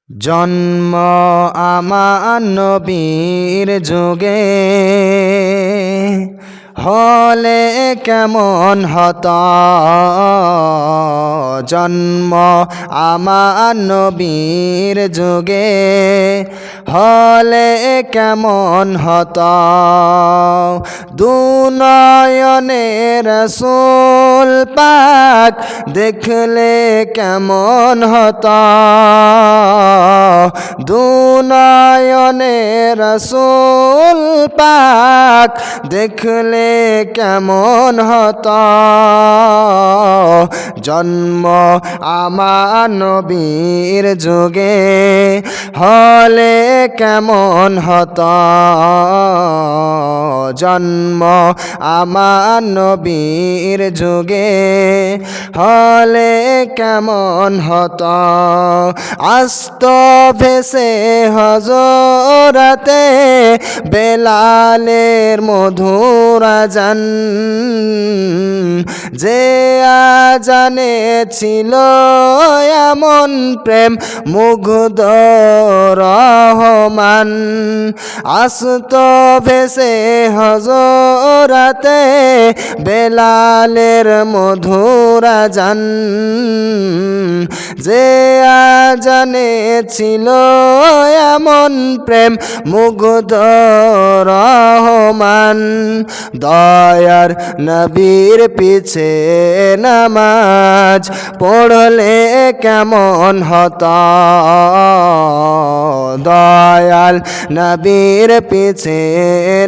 জন্ম আমার নবীর যুগে হলে কেমন হতো। জন্ম আমার নবীর যুগে হলে কেমন হতো। দুনয়নে রাসূল পাক দেখলে কেমন হতো। দুনয়নে রাসূল পাক দেখলে কেমন হতো। জন্ম আমার নবীর যুগে হলে কেমন হতো। জন্ম আমার নবীর যুগে হলে কেমন হতো। আস্ত ভেসে হযরতে বেলালের মধুর আযান, যে আযানে ছিল এমন প্রেম মুগ্ধ রহমান। আস্ত ভেসে হযরতে বেলালের মধুর আযান, যে আযানে ছিল এমন প্রেম মুগ্ধ রহমান। দয়ার নবীর পিছে নামাজ পড়লে কেমন হতো। দয়াল নবীর পিছে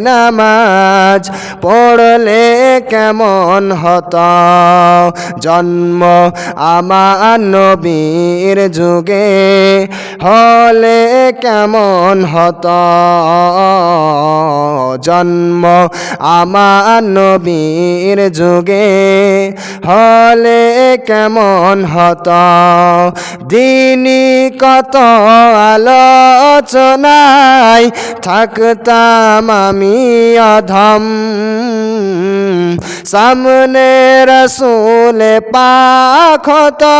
নামাজ পড়লে কেমন হতো। জন্ম আমার নবীর যুগে হলে কেমন হতো। জন্ম আমার নবীর যুগে হলে কেমন হতো। দিনই কত আলোচনায় থাকতাম আমি অধম, সামনে রাসূল পাক হতো,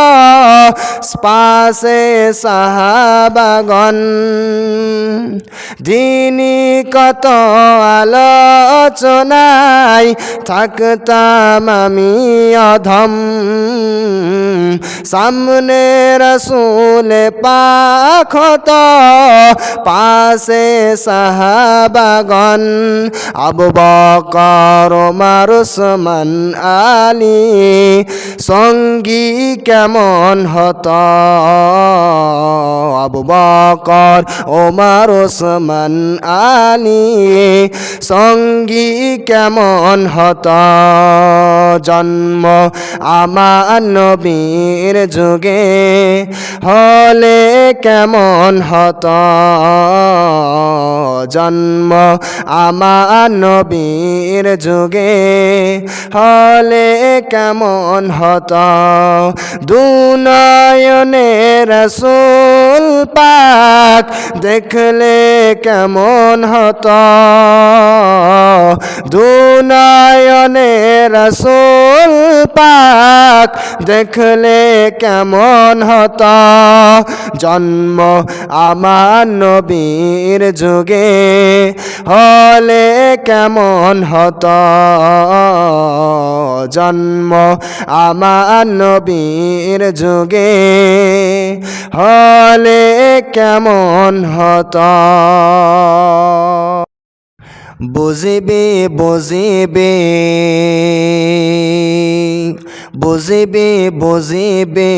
পাশে সাহাবাগণ। দিনই কত আলোচনায় থাকতাম আমি অধম, সামনে রাসূল পাক হতো, পাশে সাহাবাগণ। আবু বকর ওমর ওসমান আলী সঙ্গী কেমন হতো। আবু বকর ওমর ওসমান আলী সঙ্গী কেমন হতো। জন্ম আমার নবীর যুগে হলে কেমন হতো। জন্ম আমার নবীর যুগে হলে কেমন হতো। দুনয়নে রাসূল পাক দেখলে কেমন হতো। দুনয়নে রাসূল পাক দেখলে কেমন হতো। জন্ম আমার নবীর যুগে হলে কেমন হতো। জন্ম আমার নবীর যুগে হলে কেমন হতো। বুঝিবে বুঝিবে বুঝিবে বুঝিবে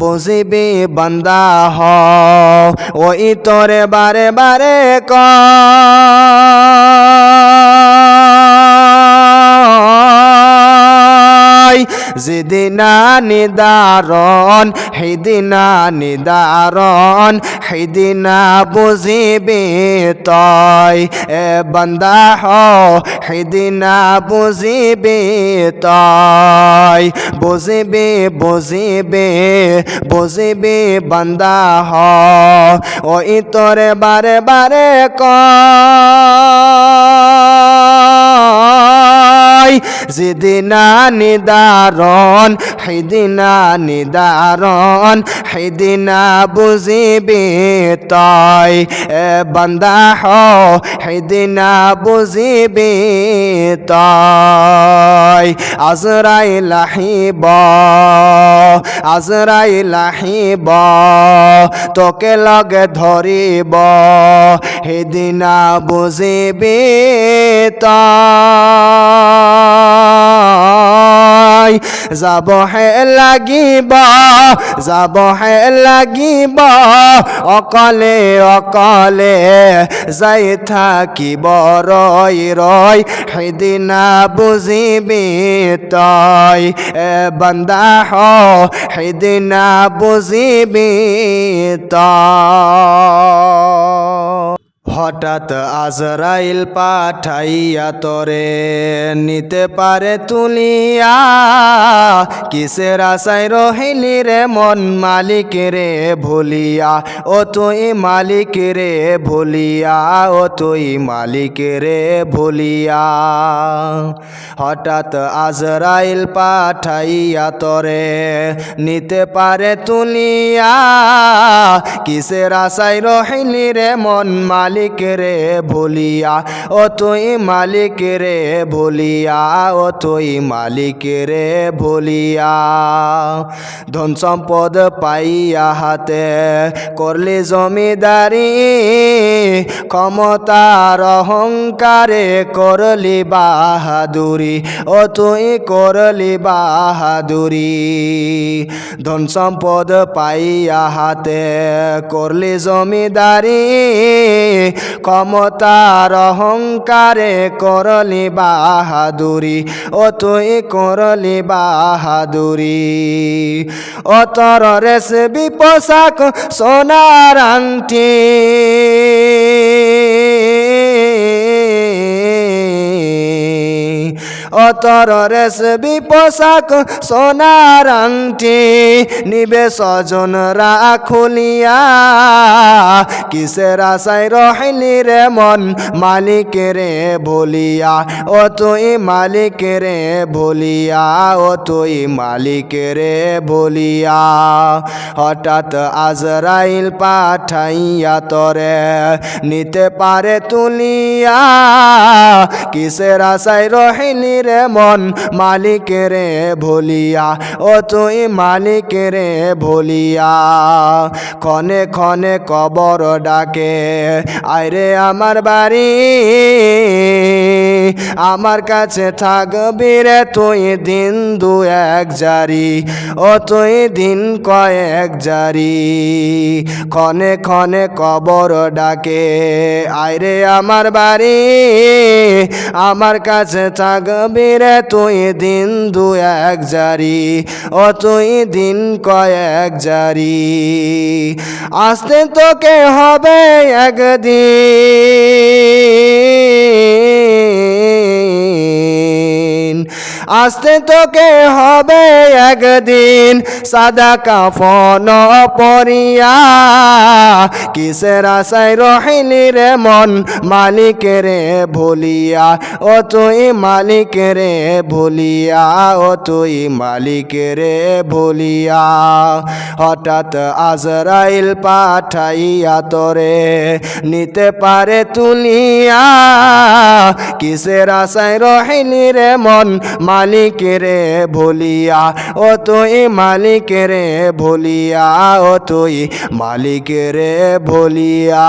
বুঝিবে বান্দা হও, ওই তোরে বারে বারে কয়। যেদিনা নিদারণ সেদিনা নিদারণ, সেদিনা বুঝিবে তয়। এ বান্দা হও সেদিনা বুঝিবে তয়। বুঝিবে বুঝিবে বুঝিবে বান্দা হও, ওই তোরে বারে বারে কয়। তয় জিদিনা নিদারণ হিদিনা নিদারণ হিদিনা বুঝিবি তয় বান্দা হ হিদিনা বুঝিবি তয় আজরাইল আহিব আজরাইল আহিব তোকে লগে ধরিব হিদিনা বুঝিবি তয় যাব হে লাগিব যাব হে লাগিব অকলে অকলে যাই থাকিব রয় রয় হিদিনা বুঝিবি তয় বান্দা হ হিদিনা বুঝিবি তয় হঠাৎ আজরাইল পাঠাইয়া তোরে নিতে পারে তুলিয়া কিসের আশায় রহিলি রে মন মালিক রে ভুলিয়া ও তুই মালিক রে ভুলিয়া ও তুই মালিক রে ভুলিয়া হঠাৎ আজরাইল পাঠাইয়া তোরে নিতে পারে তুলিয়া কিসের আশায় রহিলি রে মন মালিক রে ভুলিয়া ও তুই মালিক রে ভুলিয়া ও তুই মালিক রে ভুলিয়া ধন সম্পদ পাইয়া হাতে করলি জমিদারি ক্ষমতার অহংকারে করলি বাহাদুরি ও তুই করলি বাহাদুরি ধন সম্পদ পাইয়া হাতে করলি জমিদারি ক্ষমতার অহংকারে করলি বাহাদুরি ও তুই করলি বাহাদুরি ও তোর রেশমি পোশাক সোনার আংটি ও তোর রেশমি পোশাক সোনার আংটি নিবে স্বজনরা খুলিয়া কিসের আশায় রহিলি রে মন মালিক রে ভুলিয়া ও তুই মালিক রে ভুলিয়া ও তুই মালিক রে ভুলিয়া হঠাৎ আজরাইল পাঠাইয়া তোরে নিতে পারে তুলিয়া কিসের আশায় রহিলি রে মন মালিক রে ভুলিয়া ও তুই মালিক রে ভুলিয়া ক্ষণে ক্ষণে কবর ডাকে আইরে আমার বাড়ি আমার কাছে থাকবি রে তুই দিন দু এক জারি ও তুই দিন কয়েক জারি ক্ষণে ক্ষণে কবর ডাকে আইরে আমার বাড়ি আমার কাছে থাকবি রে তুই দিন দু এক জারি ও তুই দিন কয়েক জারি আসতে তোকে হবে একদিন আসতে তোকে হবে একদিন সাদা কাফন পরিয়া কিসের আশায় রহিলি রে মন মালিক রে ভুলিয়া ও তুই মালিক রে ভুলিয়া ও তুই মালিক রে ভুলিয়া হঠাৎ আজরাইল পাঠাইয়া তোরে নিতে পারে তুলিয়া কিসের আশায় রহিলি রে মন মালিক রে ভুলিয়া ও তুই মালিক রে ভুলিয়া ও তুই মালিক রে ভুলিয়া